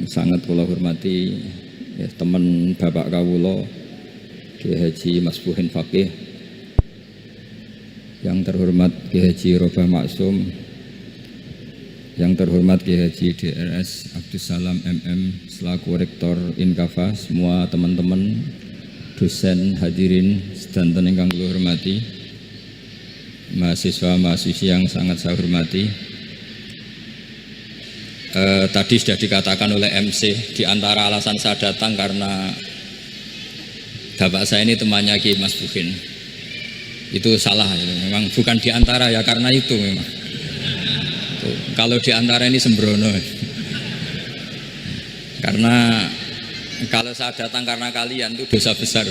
sangat kula hormati ya, teman Bapak kawula Kiai Haji Masbuhin Faqih, yang terhormat Kiai Haji Robah Maksum, yang terhormat Kiai Haji DRS Abdus Salam MM selaku Rektor Inkafa, semua teman-teman dosen hadirin sedanten ingkang kula hormati, mahasiswa-mahasiswi yang sangat saya hormati. Tadi sudah dikatakan oleh MC, di antara alasan saya datang karena bapak saya ini temannya Kiai Masbuhin. Itu salah, memang bukan di antara ya, karena itu memang. Tuh, kalau di antara ini sembrono. Karena kalau saya datang karena kalian itu dosa besar.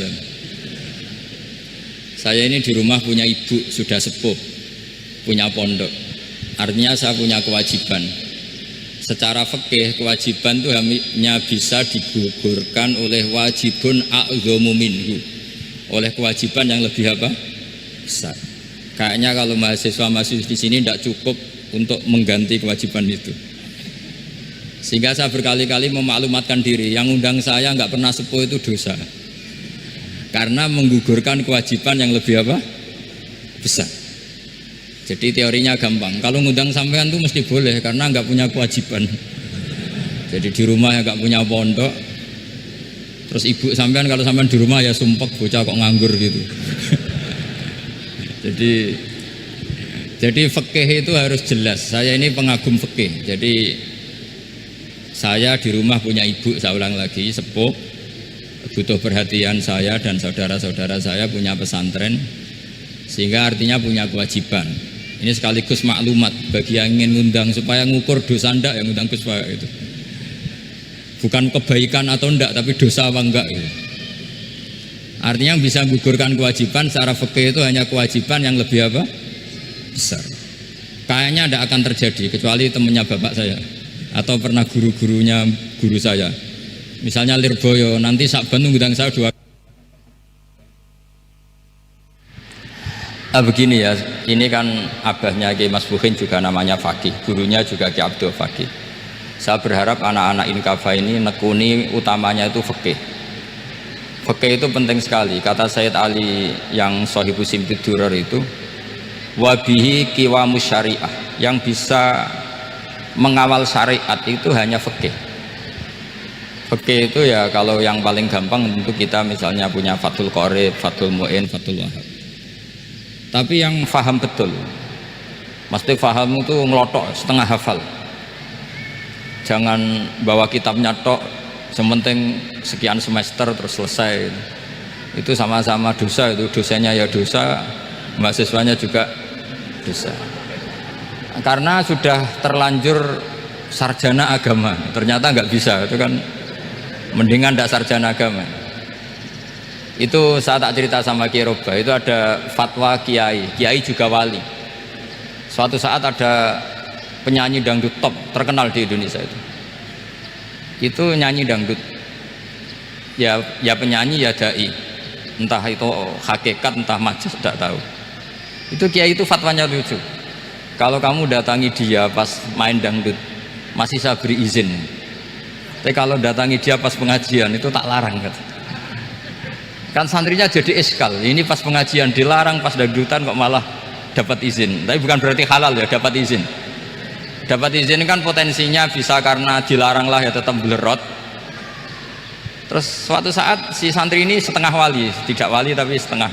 Saya ini di rumah punya ibu sudah sepuh, punya pondok. Artinya saya punya kewajiban. Secara fikih kewajiban itu hanya bisa digugurkan oleh wajibun a'dhamu minhu, oleh kewajiban yang lebih apa? Besar. Kayaknya kalau mahasiswa-mahasiswa di sini tidak cukup untuk mengganti kewajiban itu. Sehingga saya berkali-kali memaklumatkan diri, yang undang saya nggak pernah sepuh itu dosa. Karena menggugurkan kewajiban yang lebih apa? Besar. Jadi teorinya gampang. Kalau ngundang sampean tuh mesti boleh karena nggak punya kewajiban. Jadi di rumah ya nggak punya pondok. Terus ibu sampean kalau sampean di rumah ya sumpek bocah kok nganggur gitu. Jadi fikih itu harus jelas. Saya ini pengagum fikih. Jadi saya di rumah punya ibu, saya ulang lagi, sepuh, butuh perhatian saya dan saudara-saudara saya, punya pesantren, sehingga artinya punya kewajiban. Ini sekaligus maklumat bagi yang ingin ngundang supaya ngukur dosa ndak yang ngundang Gus Pak itu. Bukan kebaikan atau ndak, tapi dosa apa enggak gitu. Artinya yang bisa menggugurkan kewajiban secara fikih itu hanya kewajiban yang lebih apa? Besar. Kayaknya ndak akan terjadi kecuali temannya bapak saya atau pernah guru-gurunya guru saya. Misalnya Lirboyo, nanti Sakban ngundang saya 2 begini ya, ini kan abahnya Kiai Masbuhin juga namanya Faqih, gurunya juga Kiai Abdul Faqih. Saya berharap anak-anak Inkafa ini nekuni utamanya itu fikih. Fikih itu penting sekali. Kata Sayyid Ali yang Shahibu Simtud Durar itu, wabihi qiwamus syariah, yang bisa mengawal syariat itu hanya fikih. Fikih itu ya kalau yang paling gampang tentu kita misalnya punya Fathul Qorib, Fathul Mu'in, Fathul Wahab. Tapi yang faham betul, mesti faham itu ngelotok setengah hafal. Jangan bawa kitabnya tok, sementing sekian semester terus selesai. Itu sama-sama dosa, itu dosanya ya dosa, mahasiswanya juga dosa. Karena sudah terlanjur sarjana agama, ternyata nggak bisa, itu kan mendingan tidak sarjana agama. Itu saya tak cerita sama Kiai Robah, itu ada fatwa Kiai juga wali. Suatu saat ada penyanyi dangdut top terkenal di Indonesia itu nyanyi dangdut, ya penyanyi ya dai, entah itu hakikat entah majaz tidak tahu. Itu Kiai itu fatwanya lucu. Kalau kamu datangi dia pas main dangdut masih saya beri izin, tapi kalau datangi dia pas pengajian itu tak larang kata. Kan santrinya jadi eskal, ini pas pengajian dilarang, pas dangdutan kok malah dapat izin. Tapi bukan berarti halal ya, dapat izin. Dapat izin kan potensinya bisa karena dilarang lah ya tetap belerot. Terus suatu saat si santri ini setengah wali, tidak wali tapi setengah.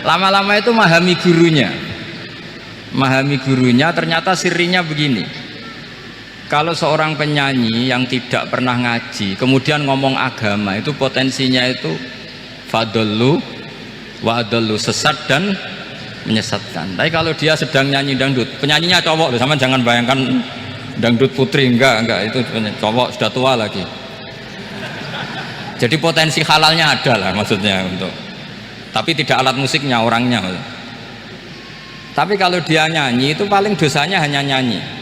Lama-lama itu memahami gurunya, ternyata sirinya begini. Kalau seorang penyanyi yang tidak pernah ngaji kemudian ngomong agama, itu potensinya itu fadallu wa adallu, sesat dan menyesatkan. Tapi kalau dia sedang nyanyi dangdut, penyanyinya cowok loh, sama jangan bayangkan dangdut putri, enggak, itu cowok sudah tua lagi. Jadi potensi halalnya ada lah maksudnya untuk, tapi tidak alat musiknya, orangnya. Tapi kalau dia nyanyi itu paling dosanya hanya nyanyi.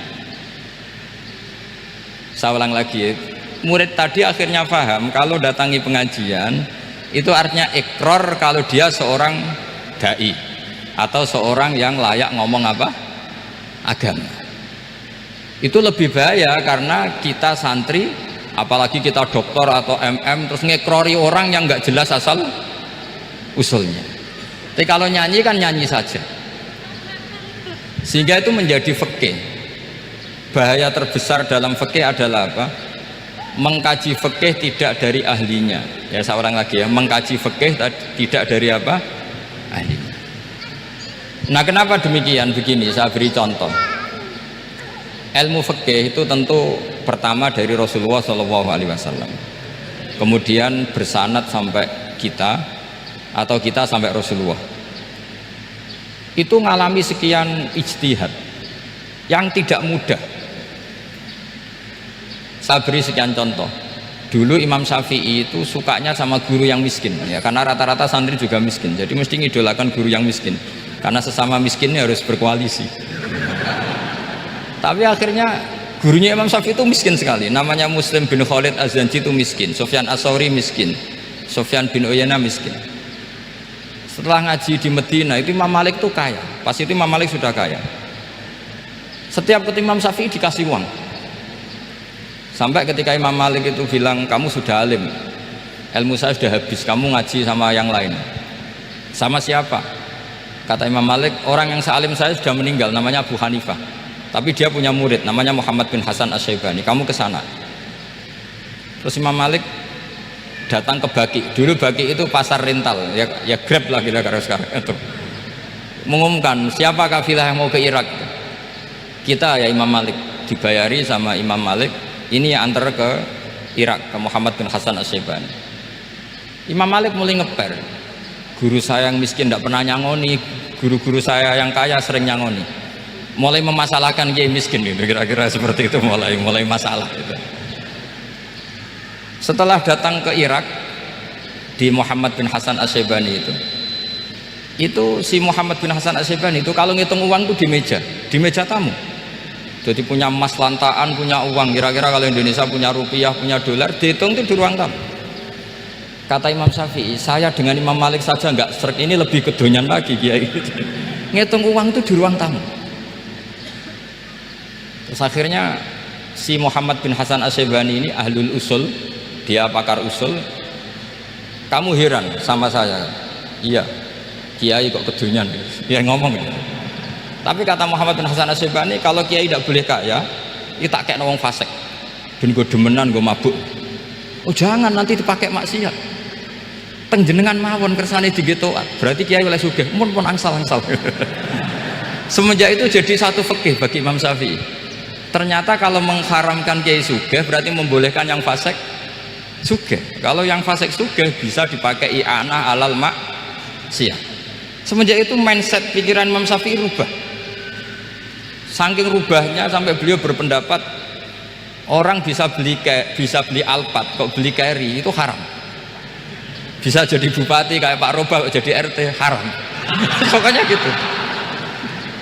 Saya ulang lagi, murid tadi akhirnya paham kalau datangi pengajian itu artinya ikrar kalau dia seorang dai atau seorang yang layak ngomong apa? Agama. Itu lebih bahaya karena kita santri, apalagi kita doktor atau MM, terus ngekrori orang yang nggak jelas asal usulnya. Tapi kalau nyanyi kan nyanyi saja, sehingga itu menjadi fikih. Bahaya terbesar dalam fikih adalah apa? Mengkaji fikih tidak dari ahlinya. Ya seorang lagi ya, mengkaji fikih tidak dari apa? Ahlinya. Nah kenapa demikian? Begini, saya beri contoh. Ilmu fikih itu tentu pertama dari Rasulullah SAW, kemudian bersanad sampai kita atau kita sampai Rasulullah. Itu ngalami sekian ijtihad yang tidak mudah. Saya beri sekian contoh. Dulu Imam Syafi'i itu sukanya sama guru yang miskin, ya karena rata-rata santri juga miskin, jadi mesti ngidolakan guru yang miskin, karena sesama miskinnya harus berkoalisi. Tapi akhirnya gurunya Imam Syafi'i itu miskin sekali, namanya Muslim bin Khalid Az-Zanji itu miskin, Sufyan As-Tsauri miskin, Sufyan bin Uyainah miskin. Setelah ngaji di Medina itu Imam Malik itu kaya, pas itu Imam Malik sudah kaya. Setiap ketemu Imam Syafi'i dikasih uang. Sampai ketika Imam Malik itu bilang, kamu sudah alim, ilmu saya sudah habis, kamu ngaji sama yang lain. Sama siapa? Kata Imam Malik, orang yang sealim saya sudah meninggal, namanya Abu Hanifah, tapi dia punya murid namanya Muhammad bin Hasan Asy-Syaibani, kamu ke sana. Terus Imam Malik datang ke Baki. Dulu Baki itu pasar rental, ya Grab lah kira-kira sekarang itu. Mengumumkan siapa kafilah yang mau ke Irak. Kita ya Imam Malik, dibayari sama Imam Malik, ini yang antar ke Irak, ke Muhammad bin Hasan Asy-Syaibani. Imam Malik mulai ngeper, guru saya yang miskin tidak pernah nyangoni, guru-guru saya yang kaya sering nyangoni. Mulai memasalahkan kiai miskin gitu, kira-kira seperti itu, mulai masalah gitu. Setelah datang ke Irak di Muhammad bin Hasan Asy-Syaibani itu si Muhammad bin Hasan Asy-Syaibani itu kalau ngitung uang itu di meja tamu. Jadi punya emas lantaan, punya uang, kira-kira kalau Indonesia punya rupiah, punya dolar, dihitung itu di ruang tamu. Kata Imam Syafi'i, saya dengan Imam Malik saja nggak serik, ini lebih kedonyan lagi kiai. Ngitung uang itu di ruang tamu. Terus akhirnya si Muhammad bin Hasan Asy-Syaibani ini ahlul usul, dia pakar usul. Kamu heran sama saya? Iya, kiai kok kedonyan, dia ngomong gitu. Tapi kata Muhammad bin Hasan Asy-Syaibani, kalau kiai tidak boleh kaya, itu tak kayak wong fasik, ben gue demenan, gue mabuk. Oh jangan, nanti dipakai maksiat. Tengjenengan mawon kersane digetoat, berarti kiai oleh sugih, pun angsal-angsal. Semenjak itu jadi satu fikih bagi Imam Syafi'i. Ternyata kalau mengharamkan kiai sugih berarti membolehkan yang fasik sugih. Kalau yang fasik sugih bisa dipakai i'anah alal maksiat. Semenjak itu mindset pikiran Imam Syafi'i rubah. Saking rubahnya sampai beliau berpendapat orang bisa beli Alphard, kok beli carry itu haram. Bisa jadi bupati kayak Pak Roba, kok jadi RT haram. Pokoknya gitu.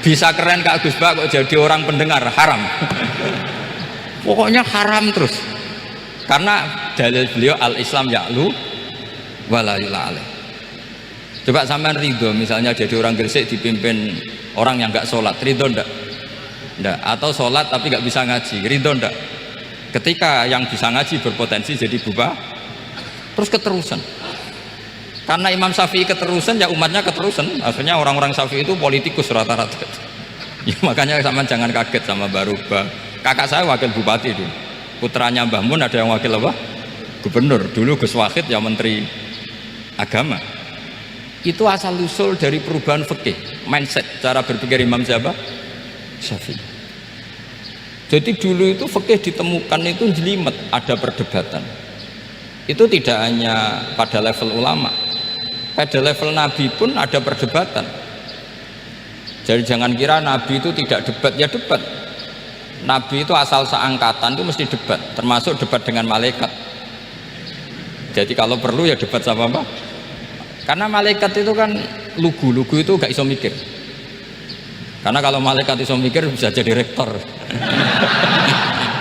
Bisa keren Kak Gus Bak, kok jadi orang pendengar haram. Pokoknya haram terus. Karena dalil beliau al-Islam ya'lu wala yu'la alaih. Coba sampean ridho misalnya jadi orang Gresik dipimpin orang yang nggak sholat, ridho ndak? Ndak. Atau sholat tapi nggak bisa ngaji, ridho ndak? Ketika yang bisa ngaji berpotensi jadi bupati, terus keterusan. Karena Imam Syafi'i keterusan, ya umatnya keterusan. Akhirnya orang-orang Syafi'i itu politikus rata-rata. Ya makanya sama jangan kaget sama Barubah. Kakak saya wakil bupati dulu. Putranya Mbah Mun ada yang wakil apa? Gubernur. Dulu Gus Wahid ya menteri agama. Itu asal usul dari perubahan fikih, mindset, cara berpikir Imam siapa? Syafi'i. Jadi dulu itu fikih ditemukan itu jelimet, ada perdebatan. Itu tidak hanya pada level ulama, pada level Nabi pun ada perdebatan. Jadi jangan kira Nabi itu tidak debat, ya debat. Nabi itu asal seangkatan itu mesti debat, termasuk debat dengan malaikat. Jadi kalau perlu ya debat sama apa? Karena malaikat itu kan lugu itu gak iso mikir. Karena kalau malaikat iso mikir bisa jadi rektor.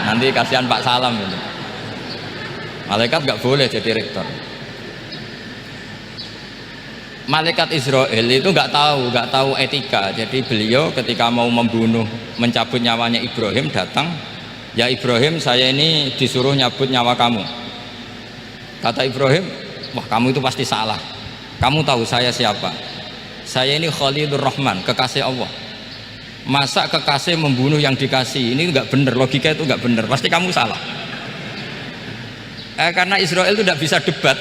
Nanti kasihan Pak Salam itu. Malaikat gak boleh jadi rektor. Malaikat Israel itu gak tahu etika. Jadi beliau ketika mau membunuh, mencabut nyawanya Ibrahim datang Ya Ibrahim, saya ini disuruh nyabut nyawa kamu. Kata Ibrahim, wah kamu itu pasti salah. Kamu tahu saya siapa? Saya ini Khalilur Rahman, kekasih Allah. Masa kekasih membunuh yang dikasih? Ini enggak benar, logika itu enggak benar. Pasti kamu salah. Karena Israel itu tidak bisa debat.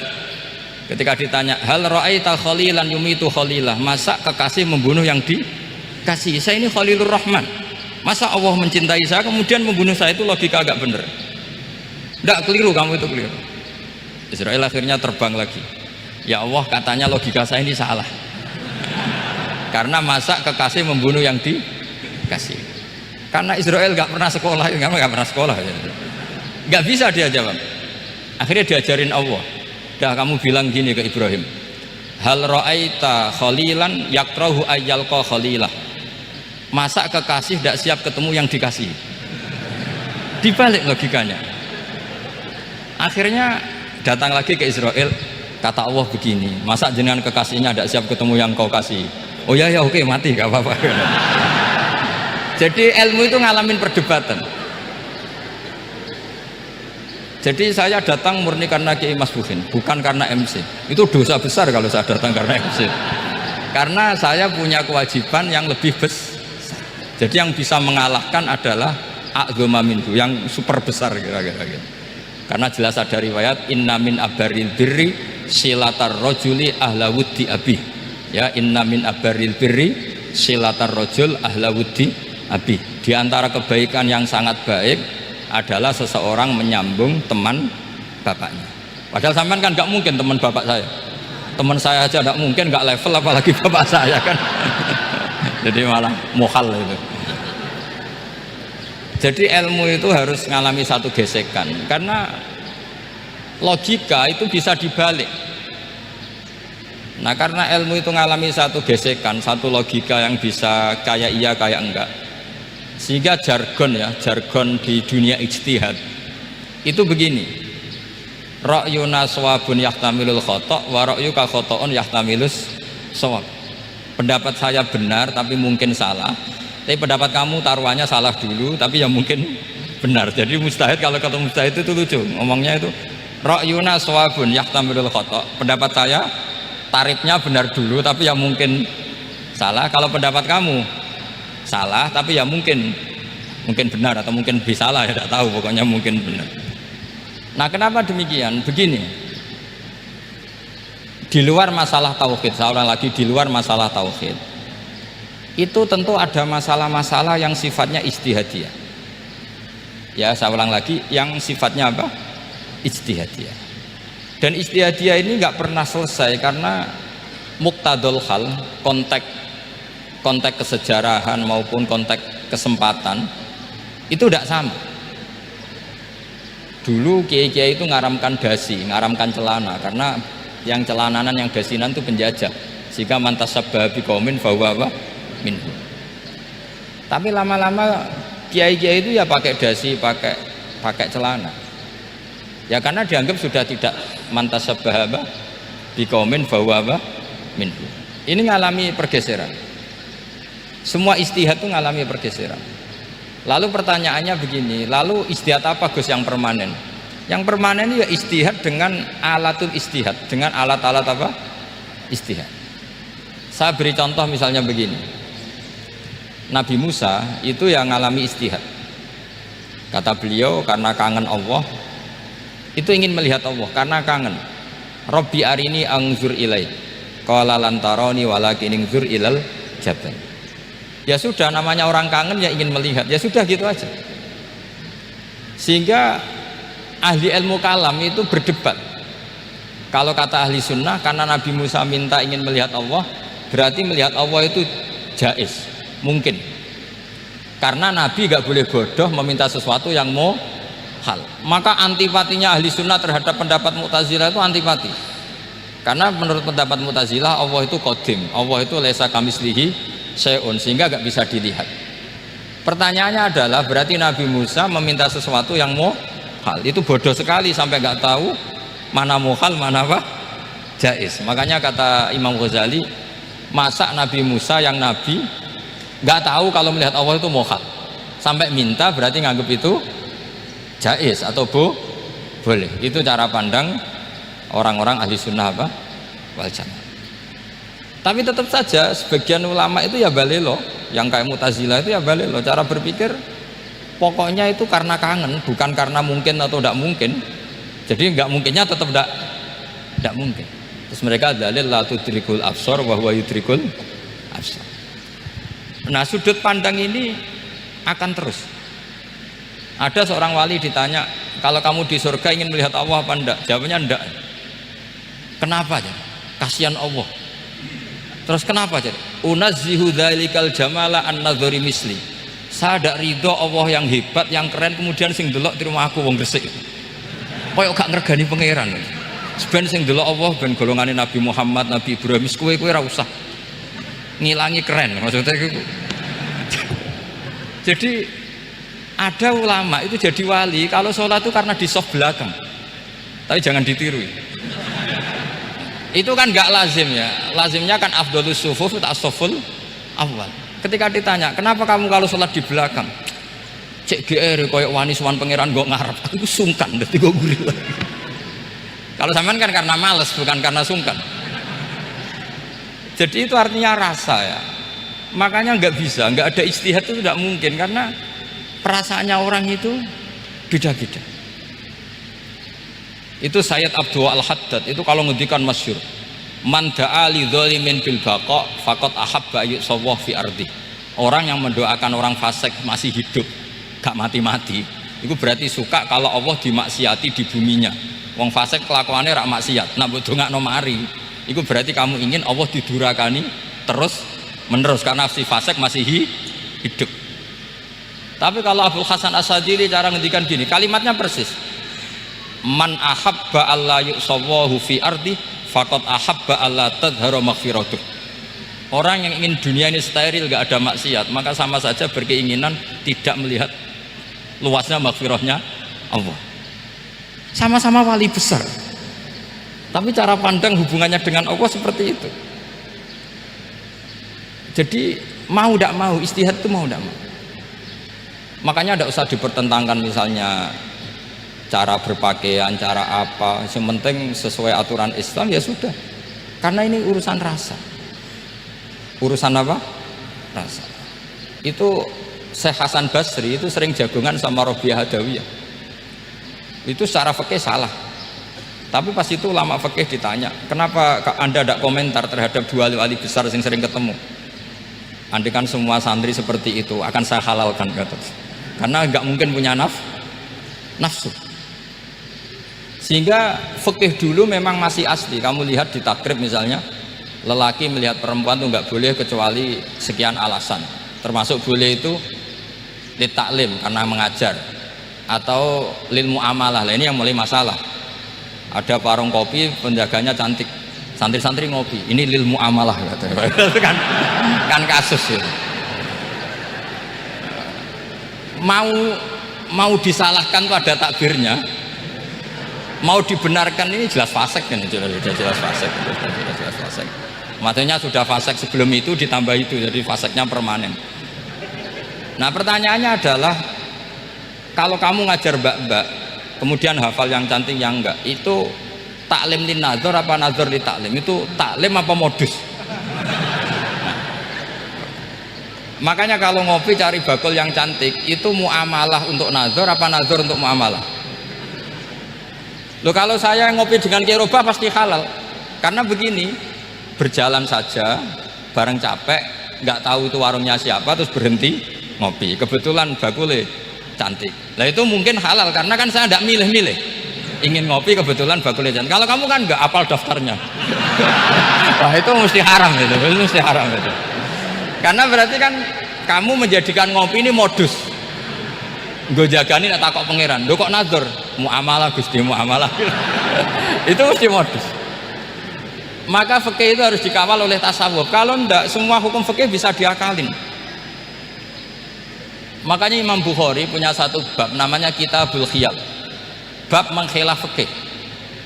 Ketika ditanya, hal ra'aita khalilan yumitu khalilah, masa kekasih membunuh yang dikasih? Saya ini Khalilur Rahman. Masa Allah mencintai saya kemudian membunuh saya? Itu logika agak benar. Tidak, keliru, kamu itu keliru. Israel akhirnya terbang lagi. Ya Allah, katanya logika saya ini salah. Karena masa kekasih membunuh yang dikasih? Karena Israel nggak pernah sekolah, nggak pernah sekolah, nggak bisa dia jawab. Akhirnya diajarin Allah. Dah kamu bilang gini ke Ibrahim, hal ra'aita khalilan yakrahu ayyalqa khalilah. Masa kekasih tidak siap ketemu yang dikasih? Dibalik logikanya. Akhirnya datang lagi ke Israel, kata Allah begini, masa jenengan kekasihnya tidak siap ketemu yang kau kasih? Oh ya ya, oke, mati gak apa-apa. Jadi ilmu itu ngalamin perdebatan. Jadi saya datang murni karena Kiai Masbuhin, bukan karena MC. Itu dosa besar kalau saya datang karena MC. Karena saya punya kewajiban yang lebih besar. Jadi yang bisa mengalahkan adalah a'dzama minhu, yang super besar kira-kira gitu. Karena jelas ada riwayat inna min abaril birri silatar rajuli ahla wuddi abih. Ya, inna min abaril birri silatar rajul ahla wuddi abih. Di antara kebaikan yang sangat baik adalah seseorang menyambung teman bapaknya. Padahal sampean kan nggak mungkin teman bapak saya. Teman saya aja nggak mungkin, nggak level apalagi bapak saya kan. Jadi malah mohal itu. Jadi ilmu itu harus mengalami satu gesekan, karena logika itu bisa dibalik. Nah karena ilmu itu mengalami satu gesekan, satu logika yang bisa kayak iya kayak enggak, sehingga jargon di dunia ijtihad itu begini, ra'yuna shawabun yahtamilul khata' wa ra'yuka khata'un yahtamilus shawab. Pendapat saya benar tapi mungkin salah, tapi pendapat kamu taruhannya salah dulu tapi ya mungkin benar. Jadi mustahid, kalau ketemu mustahid itu lucu ngomongnya itu, ra'yuna shawabun yahtamilul khata', pendapat saya tarifnya benar dulu tapi ya mungkin salah. Kalau pendapat kamu salah tapi ya mungkin benar atau mungkin bisa salah, ya tidak tahu, pokoknya mungkin benar. Nah kenapa demikian? Begini, di luar masalah tauhid, seorang lagi di luar masalah tauhid itu tentu ada masalah-masalah yang sifatnya ijtihadiyah. Ya saya ulang lagi, yang sifatnya apa? Ijtihadiyah. Dan ijtihadiyah ini nggak pernah selesai karena muqtadul hal, konteks kesejarahan maupun konteks kesempatan itu tidak sama. Dulu kiai-kiai itu ngaramkan dasi, ngaramkan celana, karena yang celananan yang dasinan itu penjajah, sehingga mantasabbaha biqaumin fahuwa minhu. Tapi lama-lama kiai-kiai itu ya pakai dasi, pakai celana. Ya karena dianggap sudah tidak mantasabbaha biqaumin fahuwa minhu. Ini ngalami pergeseran. Semua ijtihad itu ngalami pergeseran. Lalu pertanyaannya begini, lalu ijtihad apa Gus yang permanen? Yang permanen ya ijtihad dengan alatul ijtihad, dengan alat-alat apa? Ijtihad. Saya beri contoh misalnya begini. Nabi Musa itu yang ngalami ijtihad. Kata beliau karena kangen Allah, itu ingin melihat Allah karena kangen. Rabbi arini anzur ilai. Qala lan tarani walakin anzur ilal jabal. Ya sudah, namanya orang kangen ya ingin melihat, ya sudah gitu aja. Sehingga ahli ilmu kalam itu berdebat. Kalau kata ahli sunnah, karena Nabi Musa minta ingin melihat Allah, berarti melihat Allah itu jaiz, mungkin. Karena Nabi gak boleh bodoh meminta sesuatu yang mohal. Maka antipatinya ahli sunnah terhadap pendapat Mu'tazilah itu antipati. Karena menurut pendapat Mu'tazilah Allah itu qadim, Allah itu laisa kamislihi syai'un, sehingga gak bisa dilihat. Pertanyaannya adalah berarti Nabi Musa meminta sesuatu yang mohal, itu bodoh sekali sampai gak tahu mana mohal mana apa jaiz. Makanya kata Imam Ghazali, masa Nabi Musa yang Nabi gak tahu kalau melihat Allah itu mohal sampai minta, berarti nganggap itu jais atau boleh. Itu cara pandang orang-orang ahli sunnah apa? Wal jamaah. Tapi tetap saja sebagian ulama itu ya balelo, yang kayak Mu'tazilah itu ya balelo. Cara berpikir pokoknya itu karena kangen, bukan karena mungkin atau tidak mungkin. Jadi nggak mungkinnya tetap tidak mungkin. Terus mereka dalil la tudrikul absar wa huwa yudrikul absar. Nah, sudut pandang ini akan terus. Ada seorang wali ditanya, kalau kamu di surga ingin melihat Allah apa enggak? Jawabnya enggak. Kenapa aja? Kasihan Allah. Terus kenapa aja? Unazzihu dzalikal jamala an nadhari misli. Saya tidak ridho Allah yang hebat, yang keren, kemudian sing delok di rumah aku wong gresik. Koyok gak ngergani pangeran. Sebenarnya sing delok Allah ben golongane Nabi Muhammad, Nabi Ibrahim, kowe ora usah ngilangi keren maksudnya itu. Jadi ada ulama itu jadi wali kalau sholat itu karena di soft belakang, tapi jangan ditiru. Itu kan nggak lazim ya, lazimnya kan afdhalus sufuf tak soful awal. Ketika ditanya kenapa kamu kalau sholat di belakang, cek GR koyok wani suwan pangeran gue ngarep, aku sungkan berarti gue gurih lagi. Kalau sampean kan karena males bukan karena sungkan. Jadi itu artinya rasa ya, makanya nggak bisa, nggak ada ijtihad itu tidak mungkin karena perasaannya orang itu beda-beda. Itu Sayyid Abdul Al-Haddad itu kalau ngendikan masyhur, man da'a li dzalimin bil baqa faqad ahabba yusawwah fi ardi. Orang yang mendoakan orang fasik masih hidup gak mati-mati itu berarti suka kalau Allah dimaksiati di buminya. Wong fasik kelakuannya rak maksiat, nak mbok dongakno mari itu berarti kamu ingin Allah didurakani terus menerus karena si fasik masih hidup. Tapi kalau Abdul Hasan As-Sadili cara ngendikan gini, kalimatnya persis, man ahabba alla yusawwahu fi ardi faqad ahabba alla tadhara maghfiratuh. Orang yang ingin dunia ini steril gak ada maksiat maka sama saja berkeinginan tidak melihat luasnya maghfirahnya Allah. Sama-sama wali besar tapi cara pandang hubungannya dengan Allah seperti itu. Jadi mau tidak mau ijtihad itu mau tidak mau. Makanya tidak usah dipertentangkan misalnya cara berpakaian, cara apa, yang penting sesuai aturan Islam ya sudah. Karena ini urusan rasa. Urusan apa? Rasa. Itu Syekh Hasan Basri itu sering jagongan sama Robiah Hadawiyah. Itu secara fikih salah. Tapi pas itu ulama fikih ditanya, kenapa Anda tidak komentar terhadap dua wali besar yang sering ketemu? Andai kan semua santri seperti itu akan saya halalkan, kata. Karena nggak mungkin punya nafsu. Sehingga fikih dulu memang masih asli. Kamu lihat di takrib misalnya, lelaki melihat perempuan itu nggak boleh kecuali sekian alasan. Termasuk boleh itu litaklim karena mengajar atau lil muamalah. Ini yang mulai masalah. Ada warung kopi penjaganya cantik, santri-santri ngopi. Ini lil muamalah kan kasus ya. Mau disalahkan tuh ada takbirnya. Mau dibenarkan ini jelas fasik kan, jelas fasik. Maksudnya sudah fasik sebelum itu ditambah itu jadi fasiknya permanen. Nah pertanyaannya adalah kalau kamu ngajar mbak-mbak kemudian hafal yang cantik yang enggak, itu taklim lin nazar apa nazar li taklim? Itu taklim apa modus? Makanya kalau ngopi cari bakul yang cantik itu muamalah untuk nazar apa nazar untuk muamalah? Loh kalau saya ngopi dengan kiroba pasti halal. Karena begini, berjalan saja bareng capek nggak tahu itu warungnya siapa terus berhenti ngopi, kebetulan bakule cantik, nah itu mungkin halal karena kan saya tidak milih-milih ingin ngopi kebetulan bakule cantik. Kalau kamu kan nggak apal daftarnya wah itu mesti haram itu mesti haram itu, karena berarti kan kamu menjadikan ngopi ini modus. Gue jagani nak takok pangeran, lo kok nazar muamalah gusti muamalah itu mesti modus. Maka fikih itu harus dikawal oleh tasawuf. Kalau ndak semua hukum fikih bisa diakalin. Makanya Imam Bukhari punya satu bab namanya Kitabul Khiyal, bab mengkhilaf fikih.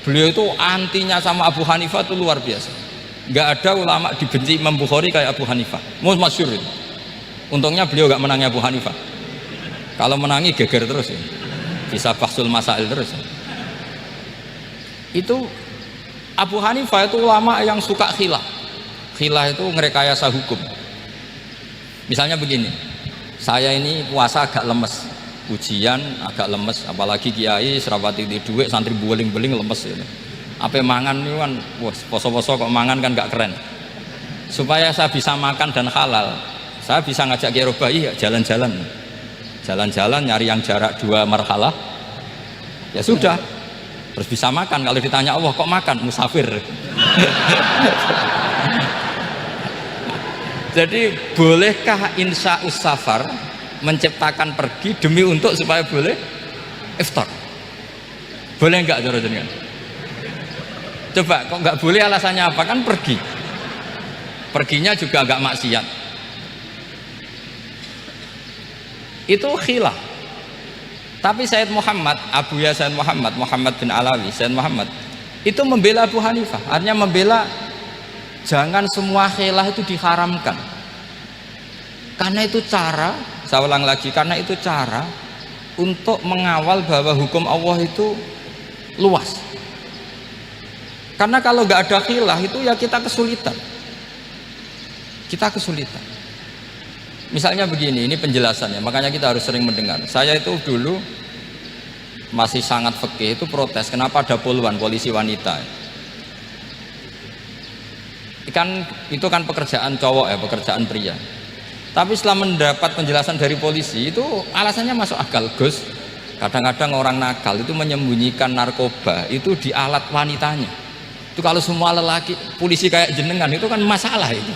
Beliau itu antinya sama Abu Hanifah itu luar biasa. Nggak ada ulama dibenci Imam Bukhari kayak Abu Hanifah. Masyhur itu. Untungnya beliau nggak menangnya Abu Hanifah. Kalau menangi geger terus ya. bisa bahsul masail terus. Itu Abu Hanifah itu ulama yang suka khilah. Khilah itu ngerekayasa hukum. Misalnya begini, saya ini puasa agak lemes, ujian agak lemes, apalagi kiai serawati di duit, santri beling-beling lemes ini. Apa mangan ini kan, wah poso-poso kok mangan kan gak keren. Supaya saya bisa makan dan halal, saya bisa ngajak Kiai Robai jalan-jalan, jalan-jalan nyari yang jarak 2 marhalah, ya sudah, terus bisa makan. Kalau ditanya Allah kok makan, musafir. Jadi bolehkah insya'us safar menciptakan pergi demi untuk supaya boleh iftar? Boleh enggak cara jenengan? Coba kok enggak boleh, alasannya apa? Kan pergi. Perginya juga enggak maksiat. Itu khilaf. Tapi Sayyid Muhammad, Abuya Sayyid Muhammad, Muhammad bin Alawi, Sayyid Muhammad itu membela Abu Hanifah. Artinya membela jangan semua khilaf itu diharamkan. Karena itu cara, saya ulang lagi, karena itu cara untuk mengawal bahwa hukum Allah itu luas. Karena kalau nggak ada khilaf itu ya kita kesulitan. Kita kesulitan. Misalnya begini, ini penjelasannya, makanya kita harus sering mendengar. Saya itu dulu masih sangat fikih itu protes, kenapa ada poluan polisi wanita? Itu kan pekerjaan cowok ya, pekerjaan pria. Tapi setelah mendapat penjelasan dari polisi itu alasannya masuk akal, Gus. Kadang-kadang orang nakal itu menyembunyikan narkoba itu di alat wanitanya. Itu kalau semua lelaki polisi kayak jenengan itu kan masalah itu.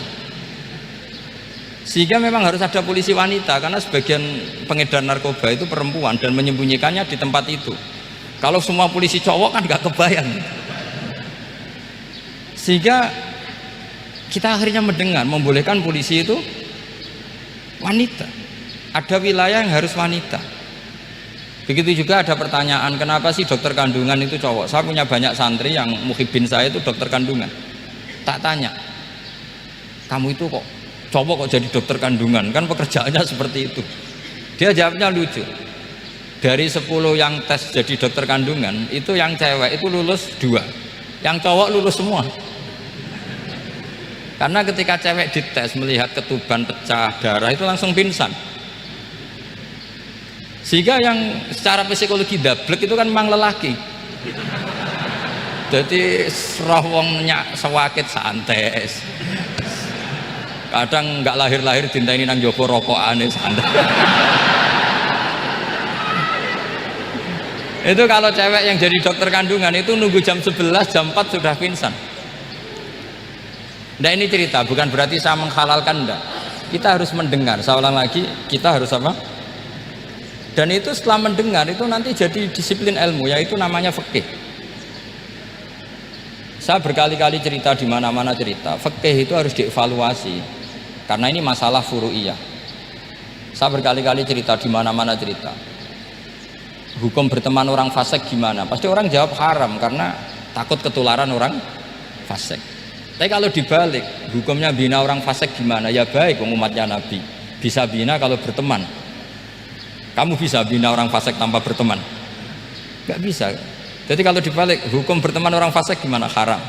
Sehingga memang harus ada polisi wanita karena sebagian pengedar narkoba itu perempuan dan menyembunyikannya di tempat itu. Kalau semua polisi cowok kan nggak kebayang. Sehingga kita akhirnya mendengar membolehkan polisi itu wanita. Ada wilayah yang harus wanita. Begitu juga ada pertanyaan, kenapa sih dokter kandungan itu cowok? Saya punya banyak santri yang muhibin saya itu dokter kandungan. Tak tanya, kamu itu kok cowok kok jadi dokter kandungan? Kan pekerjaannya seperti itu. Dia jawabnya lucu. Dari 10 yang tes jadi dokter kandungan, itu yang cewek itu lulus 2, yang cowok lulus semua. Karena ketika cewek dites melihat ketuban pecah darah itu langsung pingsan. Sehingga yang secara psikologi dablek itu kan memang lelaki. Jadi serah wongnya sewakit santai. Kadang nggak lahir-lahir dinteni nang jopo rokokane santai. Itu kalau cewek yang jadi dokter kandungan itu nunggu jam 11, jam 4 sudah pingsan. Nah ini cerita, bukan berarti saya menghalalkan, enggak. Kita harus mendengar, saya ulang lagi, kita harus apa? Dan itu setelah mendengar itu nanti jadi disiplin ilmu, yaitu namanya fikih. Saya berkali-kali cerita di mana-mana cerita, fikih itu harus dievaluasi karena ini masalah furu'iyah. Saya berkali-kali cerita di mana-mana cerita. Hukum berteman orang fasik gimana? Pasti orang jawab haram karena takut ketularan orang fasik. Tapi kalau dibalik, hukumnya bina orang fasik gimana? Ya baik, umatnya Nabi bisa bina kalau berteman. Kamu bisa bina orang fasik tanpa berteman? Gak bisa. Jadi kalau dibalik, hukum berteman orang fasik gimana? Haram.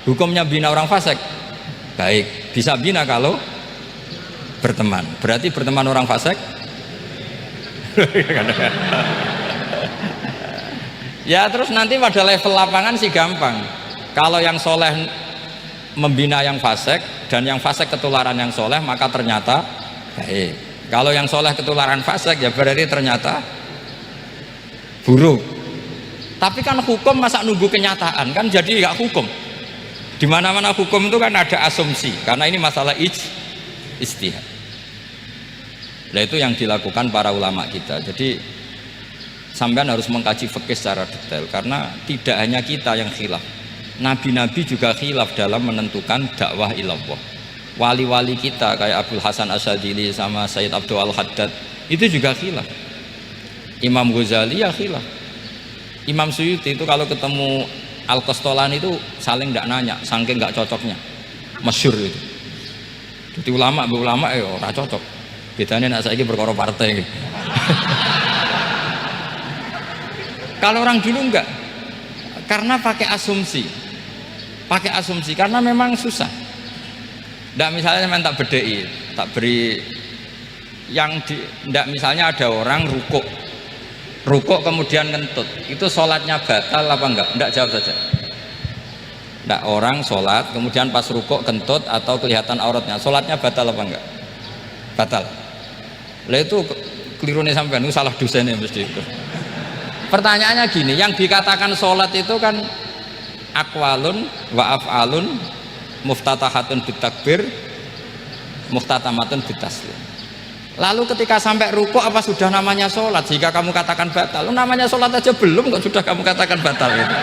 Hukumnya bina orang fasik baik, bisa bina kalau berteman. Berarti berteman orang fasik ya terus nanti pada level lapangan sih gampang. Kalau yang soleh membina yang fasik dan yang fasik ketularan yang soleh, maka ternyata baik. Kalau yang soleh ketularan fasik ya berarti ternyata buruk. Tapi kan hukum masa nunggu kenyataan, kan jadi nggak hukum. Di mana-mana hukum itu kan ada asumsi, karena ini masalah ijtihad. Nah itu yang dilakukan para ulama kita. Jadi sampean harus mengkaji fikih secara detail, karena tidak hanya kita yang khilaf. Nabi-nabi juga khilaf dalam menentukan dakwah ilallah. Wali-wali kita kayak Abdul Hasan Asyadili sama Sayyid Abdul Al-Haddad itu juga khilaf. Imam Ghazali ya khilaf. Imam Suyuti itu kalau ketemu Al-Qastolani itu saling tidak nanya, saking nggak cocoknya, masyhur itu. Jadi ulama ya ora cocok. Bedanya nak saiki perkara partai. Kalau orang dulu enggak, karena pakai asumsi, karena memang susah. Nggak, misalnya saya tak bedai, tak beri yang di, nggak, misalnya ada orang rukuk kemudian ngentut, itu sholatnya batal apa enggak? Enggak, jawab saja. Enggak, orang sholat kemudian pas rukuk kentut atau kelihatan auratnya, sholatnya batal apa enggak? Batal. Lah itu keliru nih sampean, itu salah dosennya mesti itu. Pertanyaannya gini, yang dikatakan sholat itu kan aqwalun wa af'alun muftatahatun bitakbir muftatamatun bitaslim. Lalu ketika sampai rukuk apa sudah namanya sholat? Jika kamu katakan batal, namanya sholat aja belum kok sudah kamu katakan batal itu.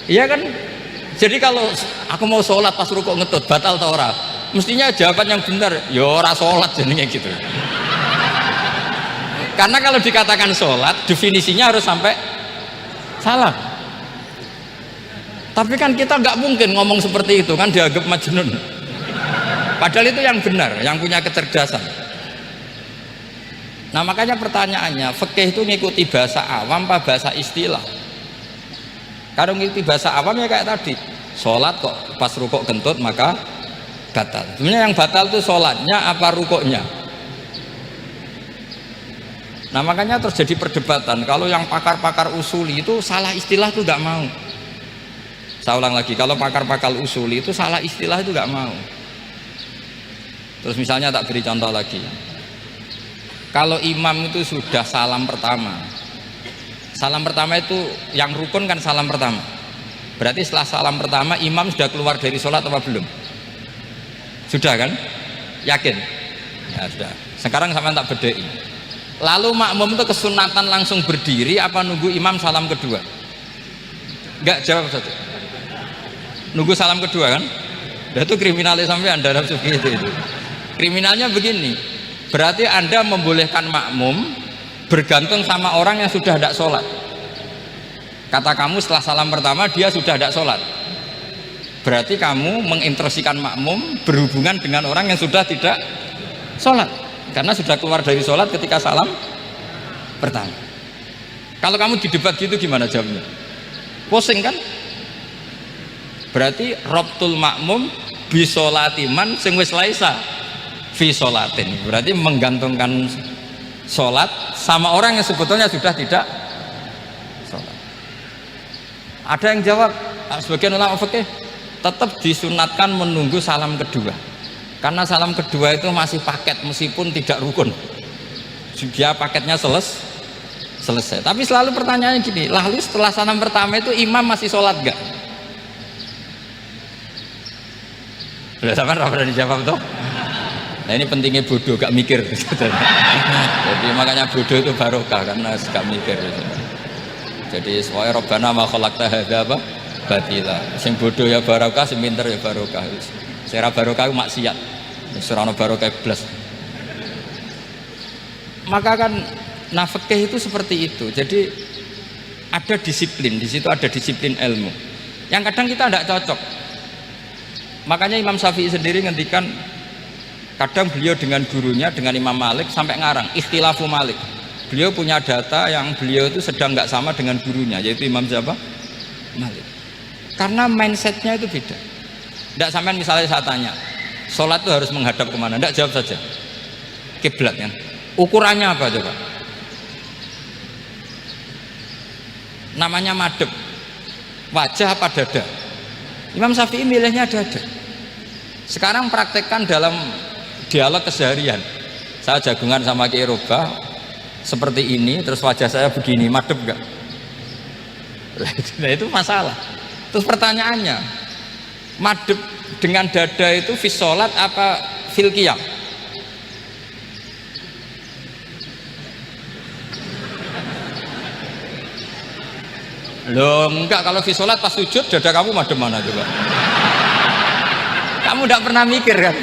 Iya kan? Jadi kalau aku mau sholat pas rukuk ngetut batal atau ora? Mestinya jawaban yang benar, ya ora sholat jadinya gitu. Karena kalau dikatakan sholat, definisinya harus sampai salah. Tapi kan kita nggak mungkin ngomong seperti itu, kan dianggap majnun. Padahal itu yang benar, yang punya kecerdasan. Nah makanya pertanyaannya, fikih itu ngikuti bahasa awam apa bahasa istilah? Kalau ngikuti bahasa awam ya kayak tadi, sholat kok pas rukuk kentut maka batal. Sebenarnya yang batal itu sholatnya apa rukuknya? Nah makanya terjadi perdebatan. Kalau yang pakar-pakar usuli itu salah istilah itu nggak mau. Saya ulang lagi, kalau pakar-pakar usuli itu salah istilah itu nggak mau. Terus misalnya tak beri contoh lagi. Kalau imam itu sudah salam pertama itu yang rukun kan salam pertama. Berarti setelah salam pertama imam sudah keluar dari sholat apa belum? Sudah kan? Yakin? Ya sudah. Sekarang sama tak bedai. Lalu makmum itu kesunatan langsung berdiri apa nunggu imam salam kedua? Enggak, jawab saja. Nunggu salam kedua kan? Nah, itu kriminalnya sampai anda dalam sufi itu. Kriminalnya begini, berarti anda membolehkan makmum bergantung sama orang yang sudah tidak sholat. Kata kamu setelah salam pertama dia sudah tidak sholat, berarti kamu menginstruksikan makmum berhubungan dengan orang yang sudah tidak sholat karena sudah keluar dari sholat ketika salam pertama. Kalau kamu didebat gitu gimana jawabnya? Pusing kan? Berarti robtul makmum bisolatiman sing wis laisa fi sholatin, berarti menggantungkan sholat sama orang yang sebetulnya sudah tidak sholat. Ada yang jawab, sebagian ulama fikih tetap disunatkan menunggu salam kedua, karena salam kedua itu masih paket meskipun tidak rukun, dia paketnya selesai. Tapi selalu pertanyaannya gini, lalu setelah salam pertama itu imam masih sholat gak? Sudah sama pernah dijawab tuh. Nah ini pentingnya bodoh, gak mikir. Jadi makanya bodoh itu barokah karena gak mikir. Jadi soalnya Rabbana ma khalaqta hadza apa batila. Sing bodoh ya barokah, sing pinter ya barokah. Sing ora barokah maksiat. Wis ora ono barokah blas. Maka kan fikih itu seperti itu. Jadi ada disiplin, di situ ada disiplin ilmu. Yang kadang kita tidak cocok. Makanya Imam Syafi'i sendiri ngendikan, kadang beliau dengan gurunya, dengan Imam Malik sampai ngarang ikhtilafu Malik. Beliau punya data yang beliau itu sedang nggak sama dengan gurunya, yaitu Imam siapa? Malik. Karena mindsetnya itu beda. Tidak sampai misalnya saya tanya, sholat itu harus menghadap kemana? Tidak, jawab saja. Kiblat kan? Ukurannya apa coba? Namanya madhep. Wajah apa dada? Imam Syafi'i milihnya dada. Sekarang praktekkan dalam dialog keseharian. Saya jagungan sama Kiai Robah seperti ini, terus wajah saya begini, madep enggak? Nah itu masalah. Terus pertanyaannya, madep dengan dada itu fi sholat apa fil qiyam? Loh enggak, kalau fi sholat pas sujud dada kamu madep mana coba? Kamu tidak pernah mikir kan?